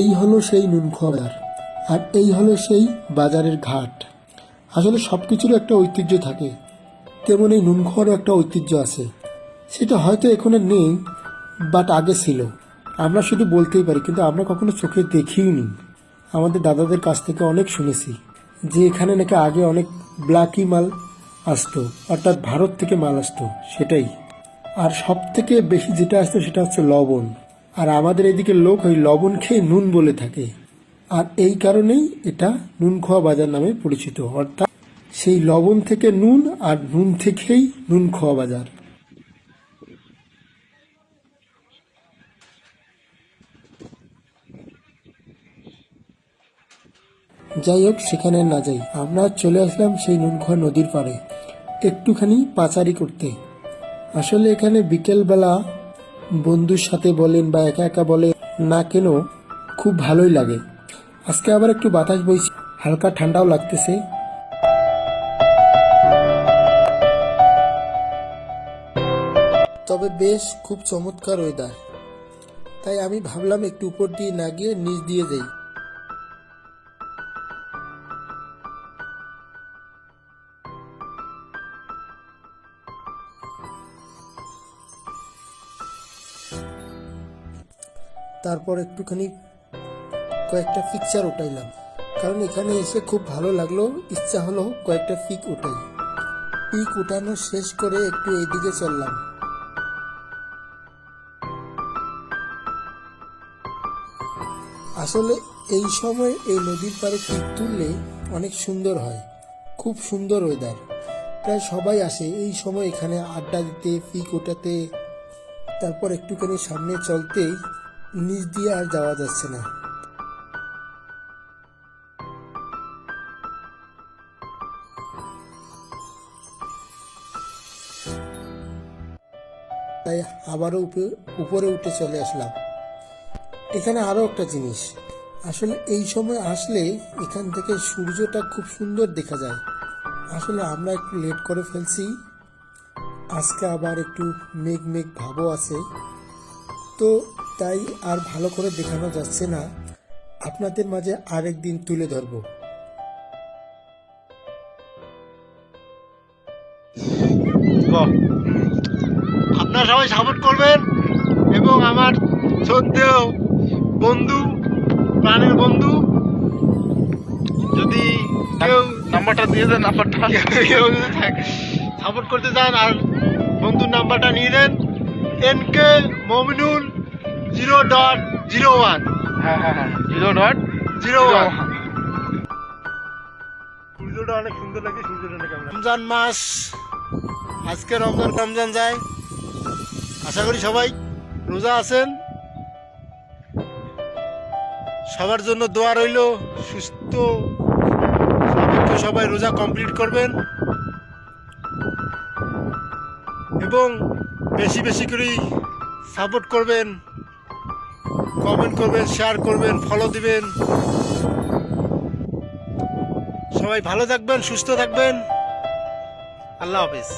এই হলো সেই নুনখোয়া বাজার, আর এই হলো সেই বাজারের ঘাট। আসলে সব কিছুরও একটা ঐতিহ্য থাকে, তেমন এই নুনখোয়ারও একটা ঐতিহ্য আছে। সেটা হয়তো এখানে নেই, বাট আগে ছিল। আমরা শুধু বলতেই পারি, কিন্তু আমরা কখনো চোখে দেখিও নি। আমাদের দাদাদের কাছ থেকে অনেক শুনেছি যে এখানে নাকি আগে অনেক ব্ল্যাকি মাল আসতো, অর্থাৎ ভারত থেকে মাল আসতো, সেটাই। আর সব থেকে বেশি যেটা আসতো সেটা হচ্ছে লবণ। আর আমাদের এদিকে লোক ওই লবণ খেয়ে নুন বলে থাকে, আর এই কারণেই এটা নুনখোয়া বাজার নামে পরিচিত। অর্থাৎ সেই লবণ থেকে নুন, আর নুন থেকেই নুনখোয়া বাজার। যাই হোক, সেখানে না যাই, আমরা চলে আসলাম সেই নুনখোয়া নদীর পাড়ে একটুখানি পাচারি করতে। আসলে এখানে বিকেলবেলা বন্ধুর সাথে বলেন বা একা একা বলে না কেন, খুব ভালোই লাগে। আজকে আবার একটু বাতাস বইছে, হালকা ঠান্ডাও লাগতেছে। তবে বেশ খুব চমৎকার ওয়েদার, তাই আমি ভাবলাম একটু উপর দিয়ে না গিয়ে নিচ দিয়ে যাই। তারপর একটুখানি কয়েকটা পিকচার উঠাইলাম, কারণ এখানে এসে খুব ভালো লাগলো, ইচ্ছা হলো কয়েকটা পিক উঠাই। পিক উঠানো শেষ করে একটু এইদিকে চললাম। আসলে এই সময় এই নদীর পাড়ে পিক তুললে অনেক সুন্দর হয়, খুব সুন্দর ওয়েদার। প্রায় সবাই আসে এই সময় এখানে আড্ডা দিতে, পিক ওঠাতে। তারপর একটুখানি সামনে চলতেই নিচ দিয়ে আর যাওয়া যাচ্ছে না। তাই আবারও উপরে উঠে চলে আসলাম। এখানে আরো একটা জিনিস, আসলে এই সময় আসলে এখান থেকে সূর্যটা খুব সুন্দর দেখা যায়। আসলে আমরা একটু লেট করে ফেলছি, আজকে আবার একটু মেঘ মেঘ ভাবও আছে, তো তাই আর ভালো করে দেখানো যাচ্ছে না। আপনাদের মাঝে আরেকদিন তুলে ধরবো। আপনারা সবাই সাপোর্ট করবেন, এবং আমার শ্রদ্ধেয় বন্ধু, প্রাণের বন্ধু, যদি কেউ নাম্বারটা দিয়ে দেন, নাম্বারটা সাপোর্ট করতে চান, আর বন্ধুর নাম্বারটা নিয়ে দেন, NK মমিনুল 0.01। হ্যাঁ হ্যাঁ হ্যাঁ 0.01। সূর্যটা অনেক সুন্দর লাগে, সূর্যটা অনেক রমজান মাস, আজকে রমজান যায়। আশা করি সবাই রোজা আছেন। সবার জন্য দোয়া রইল, সুস্থ সবাই রোজা কমপ্লিট করবেন, এবং বেশি বেশি করে সাপোর্ট করবেন, কমেন্ট করবেন, শেয়ার করবেন, ফলো দিবেন। সবাই ভালো থাকবেন, সুস্থ থাকবেন। আল্লাহ হাফেজ।